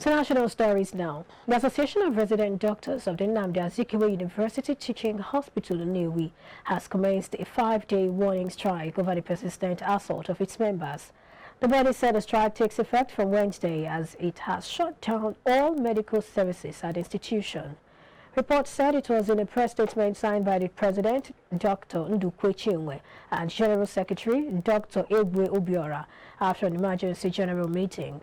So national stories now. The Association of Resident Doctors of the Nnamdi Azikiwe University Teaching Hospital Nnewi has commenced a 5-day warning strike over the persistent assault of its members. The body said the strike takes effect from Wednesday as it has shut down all medical services at the institution. Reports said it was in a press statement signed by the President, Dr. Ndukwe Chinwe, and General Secretary, Dr. Egbue Obiora, after an emergency general meeting.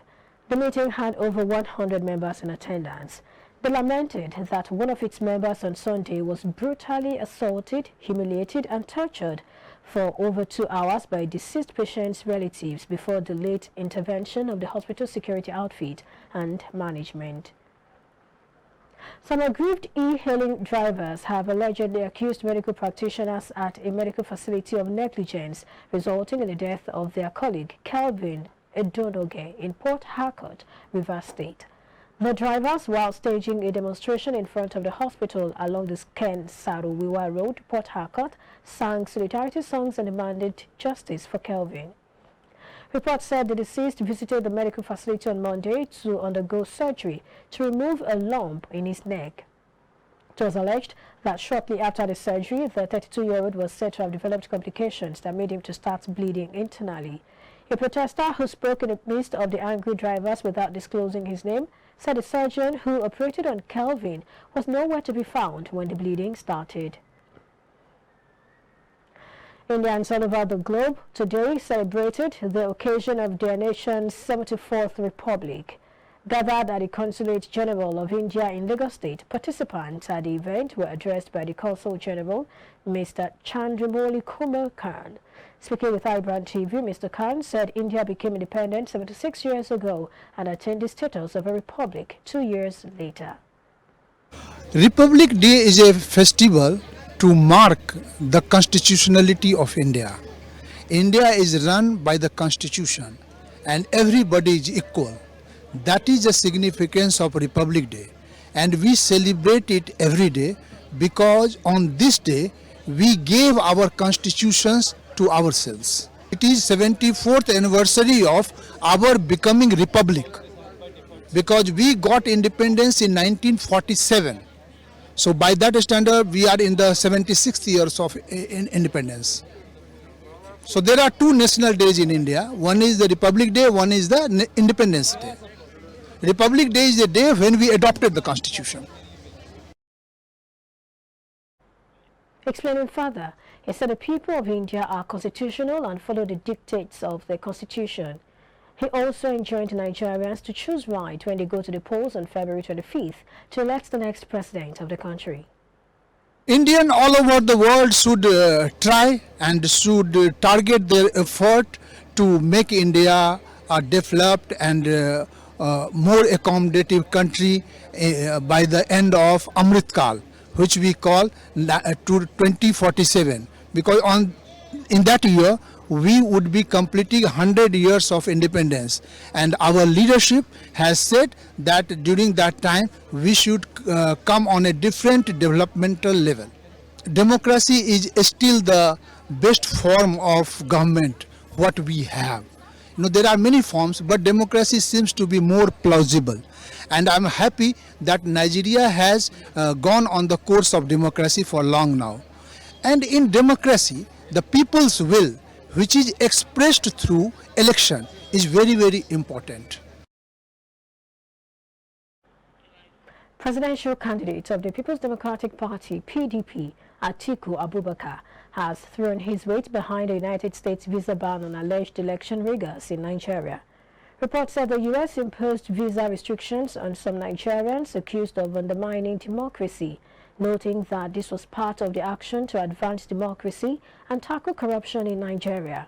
The meeting had over 100 members in attendance. They lamented that one of its members on Sunday was brutally assaulted, humiliated and tortured for over 2 hours by a deceased patient's relatives before the late intervention of the hospital security outfit and management. Some aggrieved e-hailing drivers have allegedly accused medical practitioners at a medical facility of negligence, resulting in the death of their colleague, Kelvin Edonoge, in Port Harcourt, Rivers State. The drivers, while staging a demonstration in front of the hospital along the Ken Saruwiwa Road, Port Harcourt, sang solidarity songs and demanded justice for Kelvin. Reports said the deceased visited the medical facility on Monday to undergo surgery to remove a lump in his neck. It was alleged that shortly after the surgery, the 32-year-old was said to have developed complications that made him to start bleeding internally. A protester who spoke in the midst of the angry drivers without disclosing his name said the surgeon who operated on Kelvin was nowhere to be found when the bleeding started. Indians all over the globe today celebrated the occasion of their nation's 74th Republic. Gathered at the Consulate General of India in Lagos State, participants at the event were addressed by the Consul General, Mr. Chandramoli Kumar Khan. Speaking with IBrandTV, Mr. Khan said India became independent 76 years ago and attained the status of a republic 2 years later. Republic Day is a festival to mark the constitutionality of India. India is run by the Constitution and everybody is equal. That is the significance of Republic Day, and we celebrate it every day because on this day we gave our constitutions to ourselves. It is 74th anniversary of our becoming republic because we got independence in 1947. So by that standard we are in the 76th years of independence. So there are two national days in India. One is the Republic Day, one is the Independence Day. Republic Day is the day when we adopted the Constitution. Explaining further, he said the people of India are constitutional and follow the dictates of the Constitution. He also enjoined Nigerians to choose right when they go to the polls on February 25th to elect the next president of the country. Indians all over the world should try and should target their effort to make India a developed and more accommodative country by the end of Amrit Kal, which we call to 2047, because in that year we would be completing 100 years of independence, and our leadership has said that during that time we should come on a different developmental level. Democracy is still the best form of government what we have. You know, there are many forms, but democracy seems to be more plausible. And I'm happy that Nigeria has gone on the course of democracy for long now. And in democracy, the people's will, which is expressed through election, is very, very important. Presidential candidate of the People's Democratic Party, PDP, Atiku Abubakar, has thrown his weight behind the United States visa ban on alleged election riggers in Nigeria. Reports said the U.S. imposed visa restrictions on some Nigerians accused of undermining democracy, noting that this was part of the action to advance democracy and tackle corruption in Nigeria.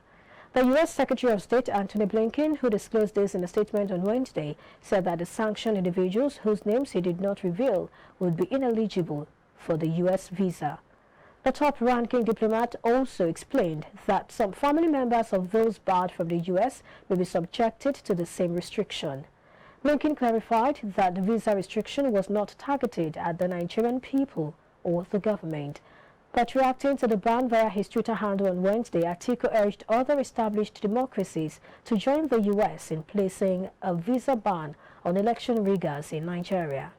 The U.S. Secretary of State Antony Blinken, who disclosed this in a statement on Wednesday, said that the sanctioned individuals whose names he did not reveal would be ineligible for the U.S. visa. The top-ranking diplomat also explained that some family members of those barred from the U.S. will be subjected to the same restriction. Blinken clarified that the visa restriction was not targeted at the Nigerian people or the government. But reacting to the ban via his Twitter handle on Wednesday, Atiku urged other established democracies to join the U.S. in placing a visa ban on election riggers in Nigeria.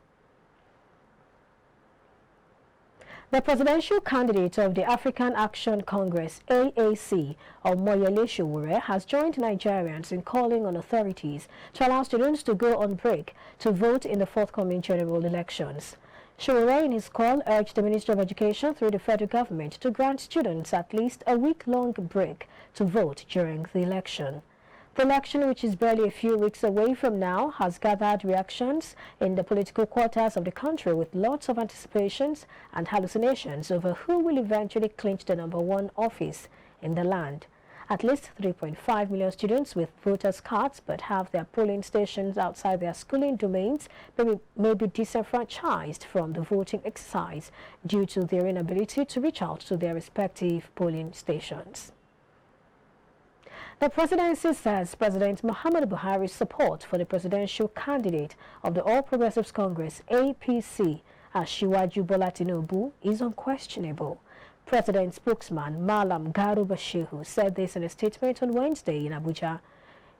The presidential candidate of the African Action Congress, AAC, Omoyele Sowore, has joined Nigerians in calling on authorities to allow students to go on break to vote in the forthcoming general elections. Sowore, in his call, urged the Ministry of Education through the federal government to grant students at least a week-long break to vote during the election. The election, which is barely a few weeks away from now, has gathered reactions in the political quarters of the country with lots of anticipations and hallucinations over who will eventually clinch the #1 office in the land. At least 3.5 million students with voters' cards but have their polling stations outside their schooling domains may be disenfranchised from the voting exercise due to their inability to reach out to their respective polling stations. The presidency says President Muhammadu Buhari's support for the presidential candidate of the All Progressives Congress, APC, Asiwaju Bola Tinubu, is unquestionable. President spokesman Malam Garuba Shehu said this in a statement on Wednesday in Abuja.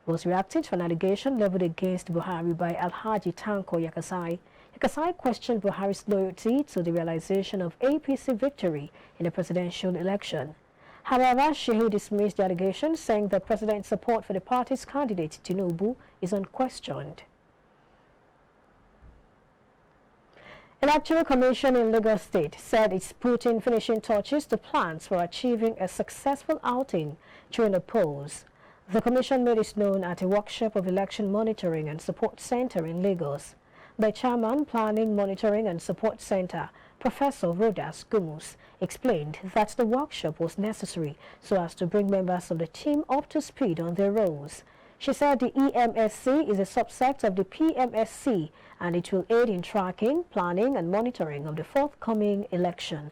He was reacting to an allegation leveled against Buhari by Alhaji Tanko Yakasai. Yakasai questioned Buhari's loyalty to the realization of APC victory in the presidential election. However, Shehu dismissed the allegation, saying that President's support for the party's candidate, Tinubu, is unquestioned. Electoral Commission in Lagos State said it's putting finishing touches to plans for achieving a successful outing during the polls. The Commission made it known at a workshop of Election Monitoring and Support Center in Lagos. The Chairman, Planning, Monitoring and Support Center, Professor Rodas Gumus, explained that the workshop was necessary so as to bring members of the team up to speed on their roles. She said the EMSC is a subset of the PMSC and it will aid in tracking, planning and monitoring of the forthcoming election.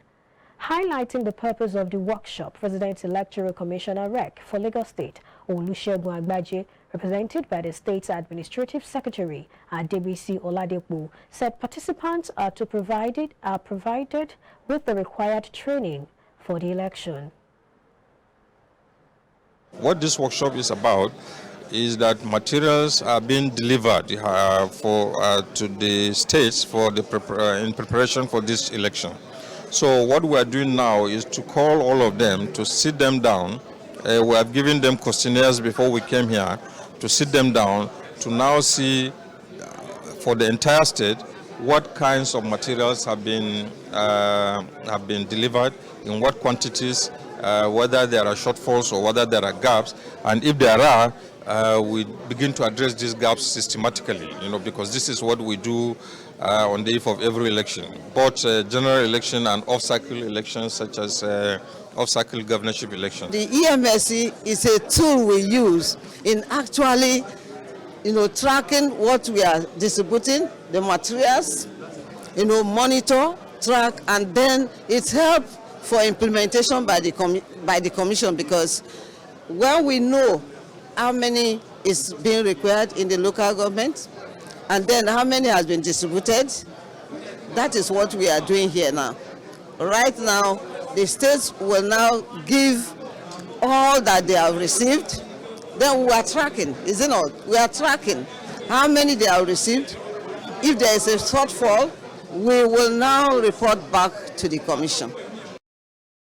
Highlighting the purpose of the workshop, President Electoral Commissioner REC for Lagos State, Olusegun Agbaje, represented by the state's Administrative Secretary, Adebisi Oladepo, said participants are provided with the required training for the election. What this workshop is about is that materials are being delivered to the states for in preparation for this election. So what we are doing now is to call all of them, to sit them down. We have given them questionnaires before we came here, to sit them down, to now see for the entire state what kinds of materials have been delivered, in what quantities, whether there are shortfalls or whether there are gaps, and if there are, we begin to address these gaps systematically, because this is what we do on the eve of every election, both general election and off-cycle elections, such as off-cycle governorship elections. The EMSC is a tool we use in actually, tracking what we are distributing, the materials, monitor, track, and then it helps for implementation by the commission, because when we know how many is being required in the local government, and then how many has been distributed, that is what we are doing here now. Right now, the states will now give all that they have received. Then we are tracking, is it not? We are tracking how many they have received. If there is a shortfall, we will now report back to the commission.